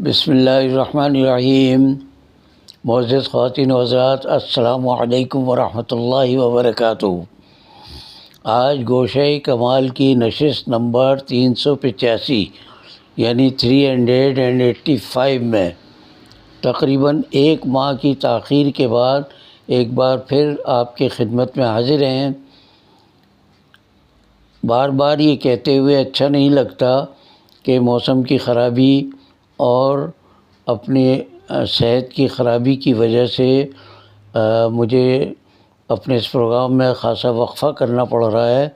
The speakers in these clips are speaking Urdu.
بسم اللہ الرحمن الرحیم۔ معزز خواتین و حضرات، السلام علیکم ورحمۃ اللہ وبرکاتہ۔ آج گوشہ کمال کی نشست نمبر 385 یعنی 385 میں تقریباً ایک ماہ کی تاخیر کے بعد ایک بار پھر آپ کی خدمت میں حاضر ہیں۔ بار بار یہ کہتے ہوئے اچھا نہیں لگتا کہ موسم کی خرابی اور اپنی صحت کی خرابی کی وجہ سے مجھے اپنے اس پروگرام میں خاصا وقفہ کرنا پڑ رہا ہے۔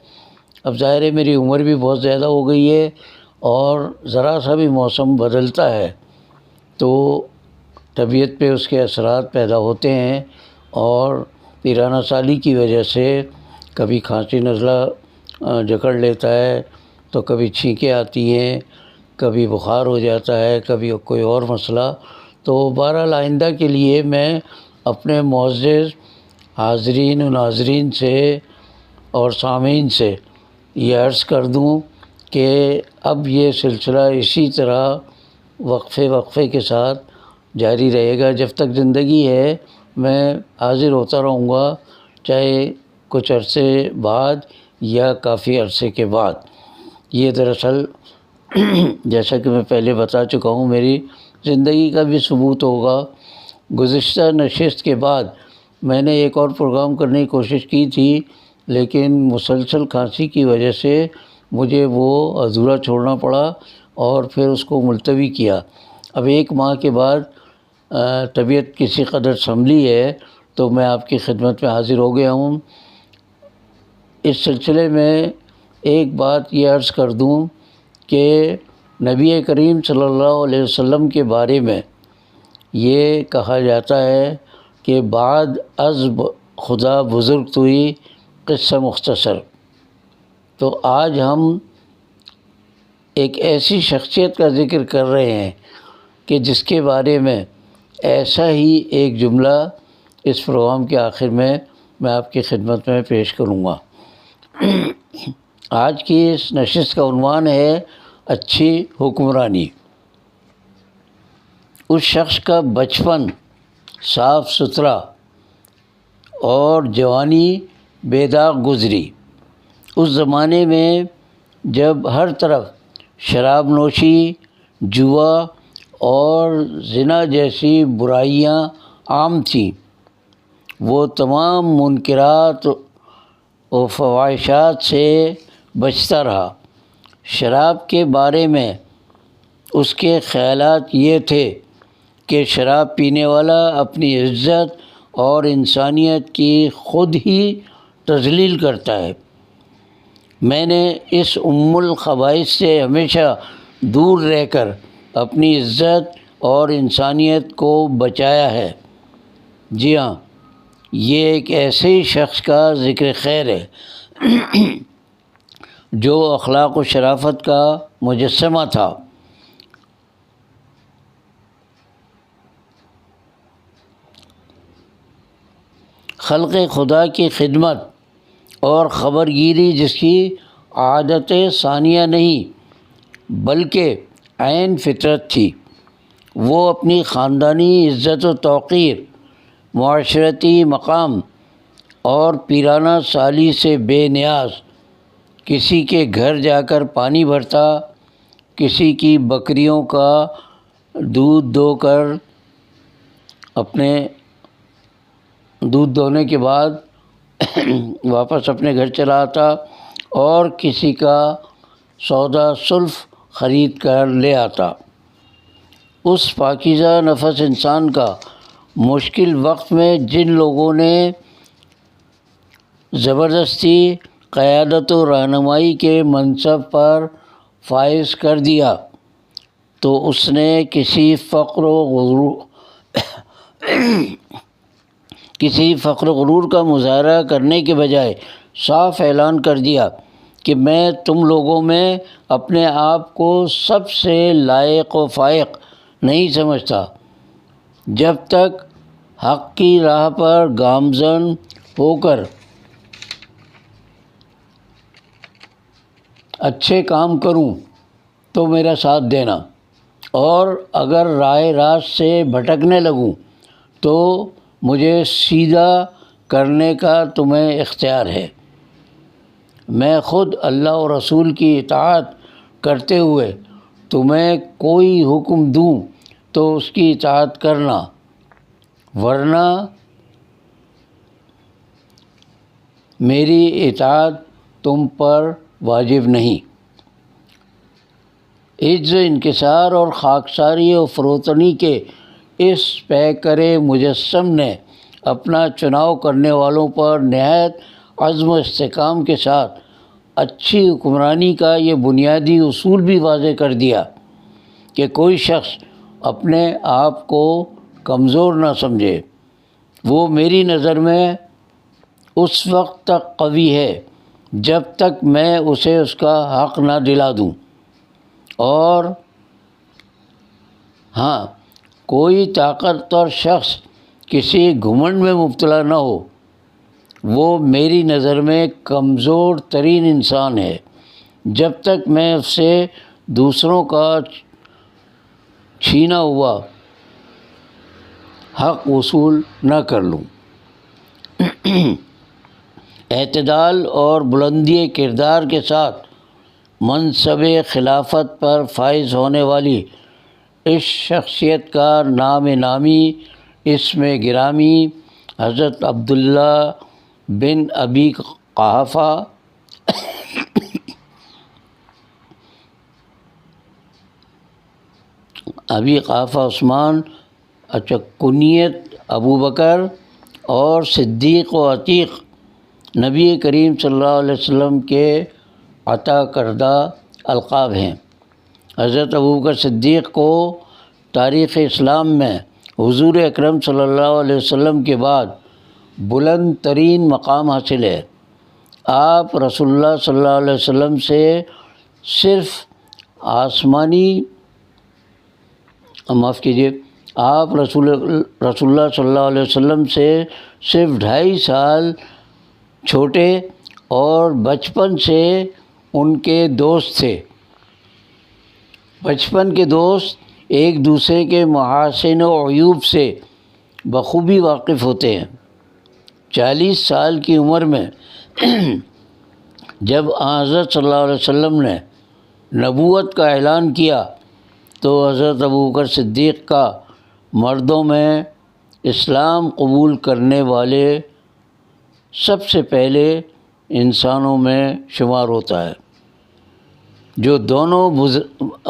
اب ظاہر ہے میری عمر بھی بہت زیادہ ہو گئی ہے اور ذرا سا بھی موسم بدلتا ہے تو طبیعت پہ اس کے اثرات پیدا ہوتے ہیں، اور پیرانہ سالی کی وجہ سے کبھی کھانسی نزلہ جکڑ لیتا ہے، تو کبھی چھینکیں آتی ہیں، کبھی بخار ہو جاتا ہے، کبھی کوئی اور مسئلہ۔ تو بہرحال آئندہ کے لیے میں اپنے معزز حاضرین و ناظرین سے اور سامعین سے یہ عرض کر دوں کہ اب یہ سلسلہ اسی طرح وقفے کے ساتھ جاری رہے گا۔ جب تک زندگی ہے میں حاضر ہوتا رہوں گا، چاہے کچھ عرصے بعد یا کافی عرصے کے بعد۔ یہ دراصل جیسا کہ میں پہلے بتا چکا ہوں، میری زندگی کا بھی ثبوت ہوگا۔ گزشتہ نشست کے بعد میں نے ایک اور پروگرام کرنے کی کوشش کی تھی، لیکن مسلسل کھانسی کی وجہ سے مجھے وہ ادھورا چھوڑنا پڑا اور پھر اس کو ملتوی کیا۔ اب ایک ماہ کے بعد طبیعت کسی قدر سنبھلی ہے تو میں آپ کی خدمت میں حاضر ہو گیا ہوں۔ اس سلسلے میں ایک بات یہ عرض کر دوں کہ نبی کریم صلی اللہ علیہ وسلم کے بارے میں یہ کہا جاتا ہے کہ بعد از خدا بزرگ توئی قصہ مختصر۔ تو آج ہم ایک ایسی شخصیت کا ذکر کر رہے ہیں کہ جس کے بارے میں ایسا ہی ایک جملہ اس پروگرام کے آخر میں آپ کی خدمت میں پیش کروں گا۔ آج کی اس نشست کا عنوان ہے اچھی حکمرانی۔ اس شخص کا بچپن صاف ستھرا اور جوانی بے داغ گزری۔ اس زمانے میں جب ہر طرف شراب نوشی، جوا اور زنا جیسی برائیاں عام تھیں، وہ تمام منکرات و فواحشات سے بچتا رہا۔ شراب کے بارے میں اس کے خیالات یہ تھے کہ شراب پینے والا اپنی عزت اور انسانیت کی خود ہی تذلیل کرتا ہے۔ میں نے اس الخبائث سے ہمیشہ دور رہ کر اپنی عزت اور انسانیت کو بچایا ہے۔ جی ہاں، یہ ایک ایسے ہی شخص کا ذکر خیر ہے جو اخلاق و شرافت کا مجسمہ تھا۔ خلق خدا کی خدمت اور خبر گیری جس کی عادت ثانیہ نہیں بلکہ عین فطرت تھی۔ وہ اپنی خاندانی عزت و توقیر، معاشرتی مقام اور پیرانہ سالی سے بے نیاز، کسی کے گھر جا کر پانی بھرتا، کسی کی بکریوں کا دودھ دو کر اپنے دودھ دونے کے بعد واپس اپنے گھر چلا آتا، اور کسی کا سودا سلف خرید کر لے آتا۔ اس پاکیزہ نفس انسان کا مشکل وقت میں جن لوگوں نے زبردستی قیادت و رہنمائی کے منصب پر فائز کر دیا، تو اس نے کسی فخر و غرور کا مظاہرہ کرنے کے بجائے صاف اعلان کر دیا کہ میں تم لوگوں میں اپنے آپ کو سب سے لائق و فائق نہیں سمجھتا۔ جب تک حق کی راہ پر گامزن ہو کر اچھے کام کروں تو میرا ساتھ دینا، اور اگر راہ راست سے بھٹکنے لگوں تو مجھے سیدھا کرنے کا تمہیں اختیار ہے۔ میں خود اللہ اور رسول کی اطاعت کرتے ہوئے تمہیں کوئی حکم دوں تو اس کی اطاعت کرنا، ورنہ میری اطاعت تم پر واجب نہیں۔ عجز، انکسار اور خاکساری و فروتنی کے اس پیکرِ مجسم نے اپنا چناؤ کرنے والوں پر نہایت عزم و استحکام کے ساتھ اچھی حکمرانی کا یہ بنیادی اصول بھی واضح کر دیا کہ کوئی شخص اپنے آپ کو کمزور نہ سمجھے۔ وہ میری نظر میں اس وقت تک قوی ہے جب تک میں اسے اس کا حق نہ دلا دوں، اور ہاں، کوئی طاقتور شخص کسی گھمنڈ میں مبتلا نہ ہو۔ وہ میری نظر میں کمزور ترین انسان ہے جب تک میں اس سے دوسروں کا چھینا ہوا حق وصول نہ کر لوں۔ اعتدال اور بلندی کردار کے ساتھ منصب خلافت پر فائز ہونے والی اس شخصیت کا نام نامی، اسم گرامی حضرت عبداللہ بن ابی قحافہ عثمان، کنیت ابو بکر اور صدیق و عتیق نبی کریم صلی اللہ علیہ وسلم کے عطا کردہ القاب ہیں۔ حضرت ابوبکر صدیق کو تاریخ اسلام میں حضور اکرم صلی اللہ علیہ وسلم کے بعد بلند ترین مقام حاصل ہے۔ آپ رسول اللہ صلی اللہ علیہ وسلم سے صرف آپ رسول اللہ صلی اللہ علیہ وسلم سے صرف 2.5 سال چھوٹے اور بچپن سے ان کے دوست تھے۔ بچپن کے دوست ایک دوسرے کے محاسن و عیوب سے بخوبی واقف ہوتے ہیں۔ 40 سال کی عمر میں جب حضرت صلی اللہ علیہ وسلم نے نبوت کا اعلان کیا تو حضرت ابوبکر صدیق کا مردوں میں اسلام قبول کرنے والے سب سے پہلے انسانوں میں شمار ہوتا ہے، جو دونوں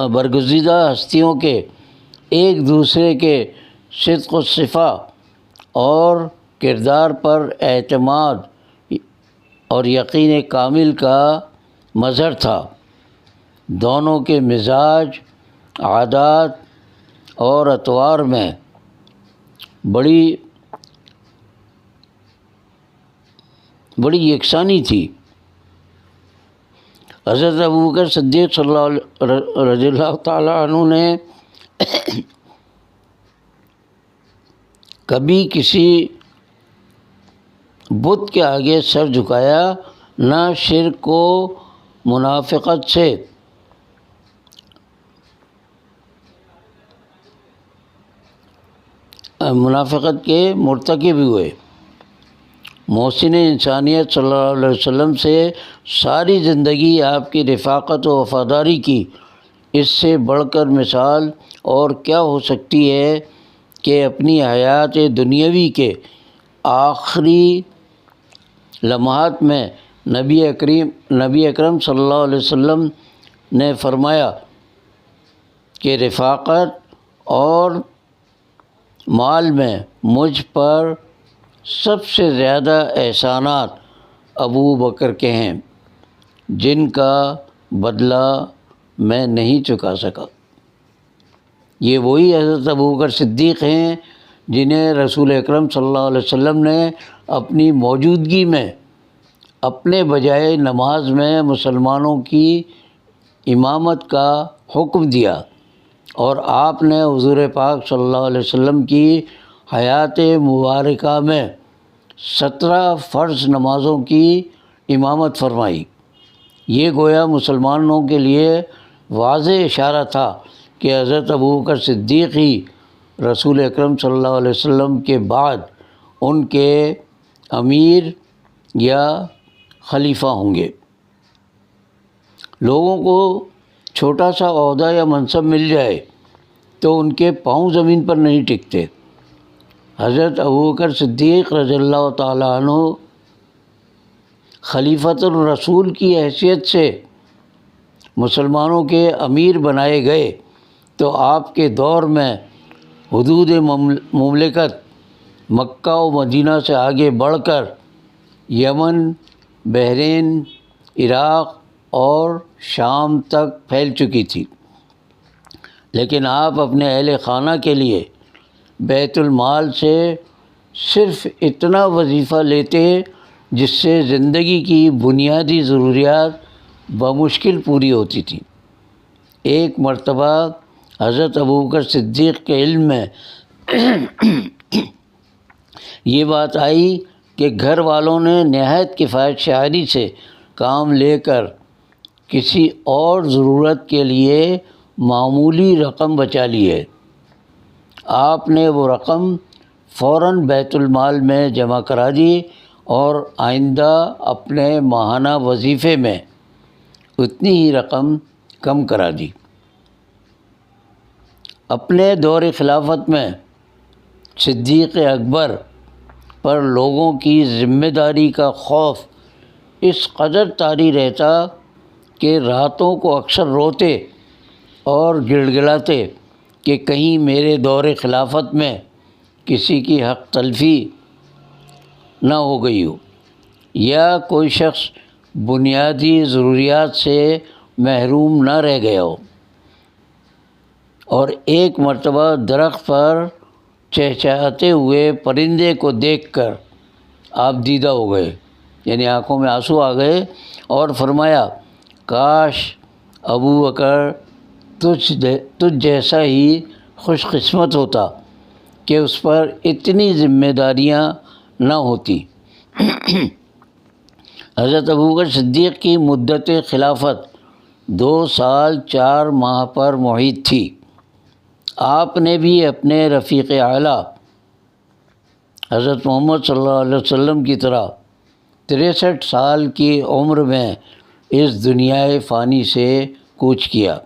برگزیدہ ہستیوں کے ایک دوسرے کے صدق و صفا اور کردار پر اعتماد اور یقین کامل کا مظہر تھا۔ دونوں کے مزاج، عادات اور اطوار میں بڑی یکسانی تھی۔ حضرت ابوبکر صدیق رضی اللہ تعالیٰ عنہ نے کبھی کسی بت کے آگے سر جھکایا، نہ شرک و منافقت کے مرتکب ہوئے۔ محسن انسانیت صلی اللہ علیہ وسلم سے ساری زندگی آپ کی رفاقت و وفاداری کی اس سے بڑھ کر مثال اور کیا ہو سکتی ہے کہ اپنی حیات دنیاوی کے آخری لمحات میں نبی اکرم صلی اللہ علیہ وسلم نے فرمایا کہ رفاقت اور مال میں مجھ پر سب سے زیادہ احسانات ابو بکر کے ہیں، جن کا بدلہ میں نہیں چکا سکا۔ یہ وہی حضرت ابوبکر صدیق ہیں جنہیں رسول اکرم صلی اللہ علیہ وسلم نے اپنی موجودگی میں اپنے بجائے نماز میں مسلمانوں کی امامت کا حکم دیا، اور آپ نے حضور پاک صلی اللہ علیہ وسلم کی حیات مبارکہ میں 17 فرض نمازوں کی امامت فرمائی۔ یہ گویا مسلمانوں کے لیے واضح اشارہ تھا کہ حضرت ابوبکر صدیق ہی رسول اکرم صلی اللہ علیہ وسلم کے بعد ان کے امیر یا خلیفہ ہوں گے۔ لوگوں کو چھوٹا سا عہدہ یا منصب مل جائے تو ان کے پاؤں زمین پر نہیں ٹکتے۔ حضرت ابوبکر صدیق رضی اللہ تعالیٰ عنہ خلیفۃ الرسول کی حیثیت سے مسلمانوں کے امیر بنائے گئے تو آپ کے دور میں حدود مملکت مکہ و مدینہ سے آگے بڑھ کر یمن، بحرین، عراق اور شام تک پھیل چکی تھی، لیکن آپ اپنے اہل خانہ کے لیے بیت المال سے صرف اتنا وظیفہ لیتے جس سے زندگی کی بنیادی ضروریات بمشکل پوری ہوتی تھیں۔ ایک مرتبہ حضرت ابوبکر صدیق کے علم میں یہ بات آئی کہ گھر والوں نے نہایت کفایت شعاری سے کام لے کر کسی اور ضرورت کے لیے معمولی رقم بچا لی ہے۔ آپ نے وہ رقم فوراً بیت المال میں جمع کرا دی اور آئندہ اپنے ماہانہ وظیفے میں اتنی ہی رقم کم کرا دی۔ اپنے دور خلافت میں صدیق اکبر پر لوگوں کی ذمہ داری کا خوف اس قدر طاری رہتا کہ راتوں کو اکثر روتے اور گڑ گڑاتے کہ کہیں میرے دور خلافت میں کسی کی حق تلفی نہ ہو گئی ہو یا کوئی شخص بنیادی ضروریات سے محروم نہ رہ گیا ہو۔ اور ایک مرتبہ درخت پر چہچہاتے ہوئے پرندے کو دیکھ کر آپ دیدہ ہو گئے، یعنی آنکھوں میں آنسو آ گئے، اور فرمایا کاش ابو بکر تجھ جیسا ہی خوش قسمت ہوتا کہ اس پر اتنی ذمہ داریاں نہ ہوتی۔ حضرت ابوبکر صدیق کی مدت خلافت 2 سال 4 ماہ پر محیط تھی۔ آپ نے بھی اپنے رفیق اعلیٰ حضرت محمد صلی اللہ علیہ وسلم کی طرح 63 سال کی عمر میں اس دنیائے فانی سے کوچ کیا۔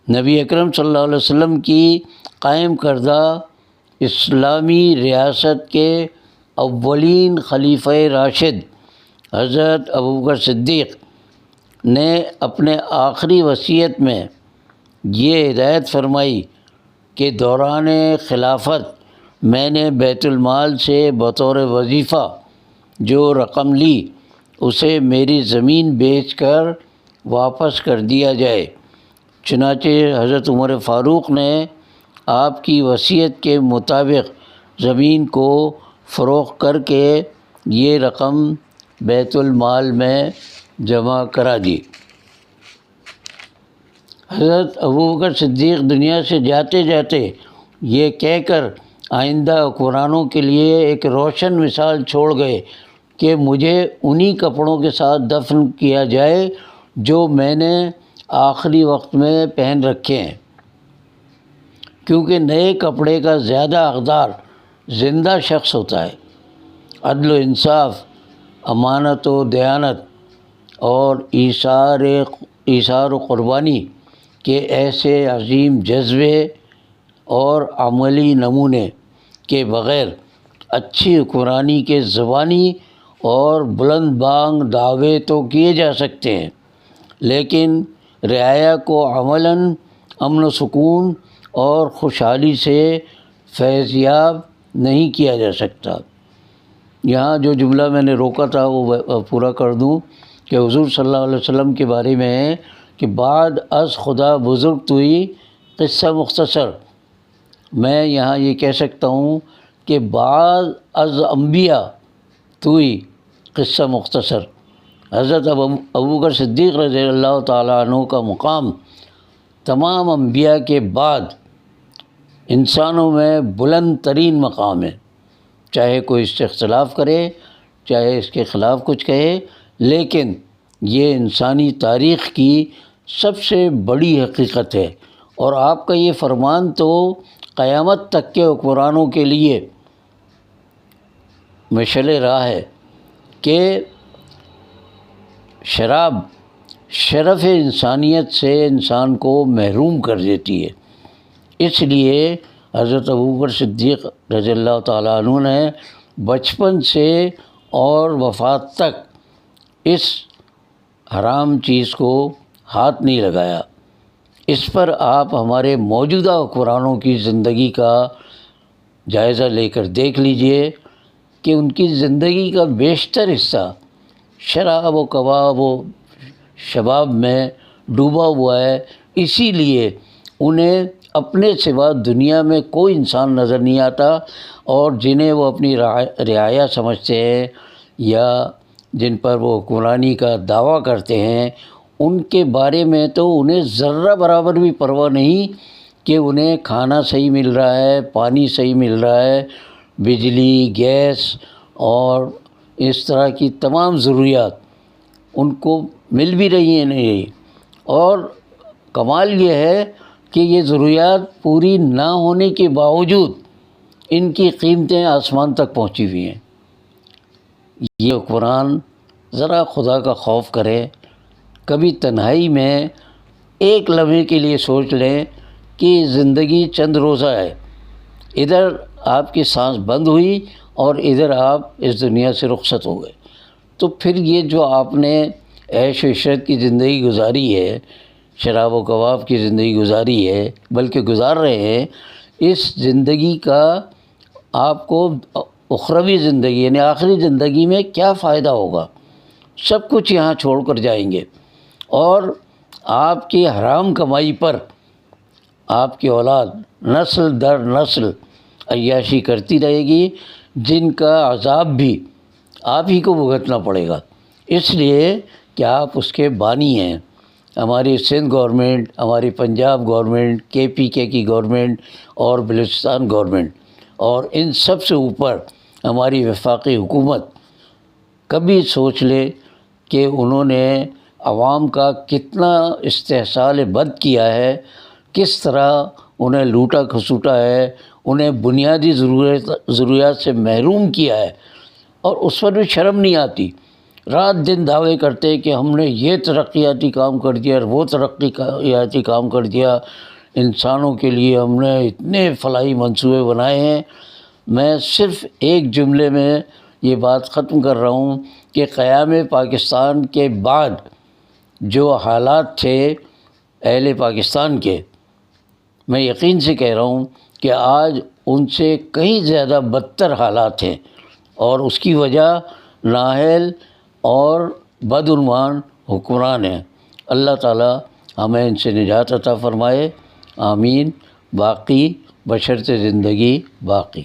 نبی اکرم صلی اللہ علیہ وسلم کی قائم کردہ اسلامی ریاست کے اولین خلیفہ راشد حضرت ابوبکر صدیق نے اپنے آخری وصیت میں یہ ہدایت فرمائی کہ دوران خلافت میں نے بیت المال سے بطور وظیفہ جو رقم لی اسے میری زمین بیچ کر واپس کر دیا جائے۔ چنانچہ حضرت عمر فاروق نے آپ کی وصیت کے مطابق زمین کو فروخت کر کے یہ رقم بیت المال میں جمع کرا دی۔ حضرت ابوبکر صدیق دنیا سے جاتے جاتے یہ کہہ کر آئندہ حکمرانوں کے لیے ایک روشن مثال چھوڑ گئے کہ مجھے انہی کپڑوں کے ساتھ دفن کیا جائے جو میں نے آخری وقت میں پہن رکھے ہیں، کیونکہ نئے کپڑے کا زیادہ حقدار زندہ شخص ہوتا ہے۔ عدل و انصاف، امانت و دیانت اور ایثار و قربانی کے ایسے عظیم جذبے اور عملی نمونے کے بغیر اچھی حکمرانی کے زبانی اور بلند بانگ دعوے تو کیے جا سکتے ہیں، لیکن رعایا کو عملاً امن و سکون اور خوشحالی سے فیضیاب نہیں کیا جا سکتا۔ یہاں جو جملہ میں نے روکا تھا وہ پورا کر دوں کہ حضور صلی اللہ علیہ وسلم کے بارے میں ہے کہ بعد از خدا بزرگ توئی قصہ مختصر۔ میں یہاں یہ کہہ سکتا ہوں کہ بعد از انبیاء توئی قصہ مختصر۔ حضرت ابوبکر صدیق رضی اللہ تعالیٰ عنہ کا مقام تمام انبیاء کے بعد انسانوں میں بلند ترین مقام ہے، چاہے کوئی اس سے اختلاف کرے، چاہے اس کے خلاف کچھ کہے، لیکن یہ انسانی تاریخ کی سب سے بڑی حقیقت ہے اور آپ کا یہ فرمان تو قیامت تک کے حکمرانوں کے لیے مشعل راہ ہے کہ شراب شرف انسانیت سے انسان کو محروم کر دیتی ہے۔ اس لیے حضرت ابوبکر صدیق رضی اللہ تعالیٰ عنہ نے بچپن سے اور وفات تک اس حرام چیز کو ہاتھ نہیں لگایا۔ اس پر آپ ہمارے موجودہ حکمرانوں کی زندگی کا جائزہ لے کر دیکھ لیجئے کہ ان کی زندگی کا بیشتر حصہ شراب و کباب و شباب میں ڈوبا ہوا ہے، اسی لیے انہیں اپنے سوا دنیا میں کوئی انسان نظر نہیں آتا، اور جنہیں وہ اپنی رعایا سمجھتے ہیں یا جن پر وہ حکمرانی کا دعویٰ کرتے ہیں، ان کے بارے میں تو انہیں ذرہ برابر بھی پرواہ نہیں کہ انہیں کھانا صحیح مل رہا ہے، پانی صحیح مل رہا ہے، بجلی، گیس اور اس طرح کی تمام ضروریات ان کو مل بھی رہی ہیں نہیں۔ اور کمال یہ ہے کہ یہ ضروریات پوری نہ ہونے کے باوجود ان کی قیمتیں آسمان تک پہنچی ہوئی ہیں۔ یہ حکمران ذرا خدا کا خوف کریں، کبھی تنہائی میں ایک لمحے کے لیے سوچ لیں کہ زندگی چند روزہ ہے، ادھر آپ کی سانس بند ہوئی اور ادھر آپ اس دنیا سے رخصت ہو گئے، تو پھر یہ جو آپ نے عیش و عشرت کی زندگی گزاری ہے، شراب و کباب کی زندگی گزاری ہے، بلکہ گزار رہے ہیں، اس زندگی کا آپ کو اخروی زندگی یعنی آخری زندگی میں کیا فائدہ ہوگا؟ سب کچھ یہاں چھوڑ کر جائیں گے، اور آپ کی حرام کمائی پر آپ کی اولاد نسل در نسل عیاشی کرتی رہے گی، جن کا عذاب بھی آپ ہی کو بھگتنا پڑے گا، اس لیے کہ آپ اس کے بانی ہیں۔ ہماری سندھ گورنمنٹ، ہماری پنجاب گورنمنٹ، KPK کی گورنمنٹ اور بلوچستان گورنمنٹ، اور ان سب سے اوپر ہماری وفاقی حکومت کبھی سوچ لے کہ انہوں نے عوام کا کتنا استحصال بد کیا ہے، کس طرح انہیں لوٹا کھسوٹا ہے، انہیں بنیادی ضروریات سے محروم کیا ہے، اور اس پر بھی شرم نہیں آتی۔ رات دن دعوے کرتے کہ ہم نے یہ ترقیاتی کام کر دیا اور وہ ترقیاتی کام کر دیا، انسانوں کے لیے ہم نے اتنے فلاحی منصوبے بنائے ہیں۔ میں صرف ایک جملے میں یہ بات ختم کر رہا ہوں کہ قیام پاکستان کے بعد جو حالات تھے اہل پاکستان کے، میں یقین سے کہہ رہا ہوں کہ آج ان سے کہیں زیادہ بدتر حالات ہیں، اور اس کی وجہ نااہل اور بدعنوان حکمران ہیں۔ اللہ تعالی ہمیں ان سے نجات عطا فرمائے، آمین۔ باقی بشرط زندگی باقی۔